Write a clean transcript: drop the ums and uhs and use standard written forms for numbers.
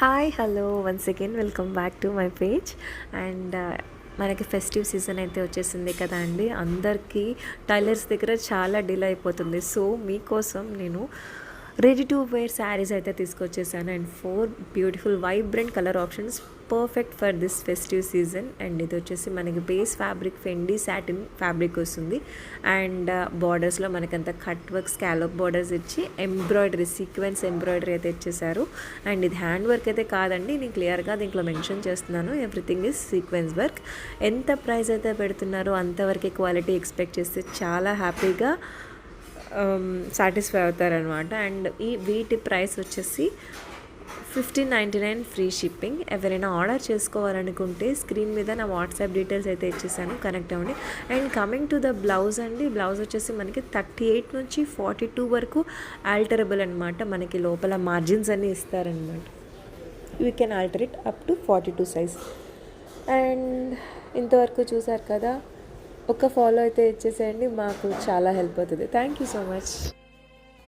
Hi hello once again welcome back to my page and మనకి festive season అయితే వచ్చేసింది కదా అండి. అందరికీ టైలర్స్ దగ్గర చాలా డిలే అయిపోతుంది. సో మీకోసం నేను రెడీ టు వేర్ శారీస్ అయితే తీసుకొచ్చేసాను and 4 beautiful vibrant colour options perfect for this festive season. And ఇది వచ్చేసి మనకి base fabric Fendi satin fabric వస్తుంది అండ్ బార్డర్స్లో మనకంత కట్ వర్క్ స్కాలప్ బార్డర్స్ ఇచ్చి ఎంబ్రాయిడరీ సీక్వెన్స్ ఎంబ్రాయిడరీ అయితే ఇచ్చేసారు. అండ్ ఇది హ్యాండ్ వర్క్ అయితే కాదండి, నేను క్లియర్గా దీంట్లో మెన్షన్ చేస్తున్నాను, ఎవ్రీథింగ్ ఈజ్ సీక్వెన్స్ వర్క్. ఎంత ప్రైస్ అయితే పెడుతున్నారో అంతవరకు క్వాలిటీ ఎక్స్పెక్ట్ చేస్తే చాలా హ్యాపీగా సాటిస్ఫై అవుతారనమాట. అండ్ వీటి ప్రైస్ వచ్చేసి 1599 ఫ్రీ షిప్పింగ్. ఎవరైనా ఆర్డర్ చేసుకోవాలనుకుంటే స్క్రీన్ మీద నా వాట్సాప్ డీటెయిల్స్ అయితే ఇచ్చేసాను, కనెక్ట్ అవ్వండి. And coming to the blouse అండి, బ్లౌజ్ వచ్చేసి మనకి 38 నుంచి 42 వరకు ఆల్టరబుల్ అనమాట. మనకి లోపల మార్జిన్స్ అన్నీ ఇస్తారనమాట. You can alter it up to 42 size. And ఇంతవరకు చూసారు కదా, ఒక ఫాలో అయితే ఇచ్చేసేయండి, మాకు చాలా హెల్ప్ అవుతుంది. Thank you so much.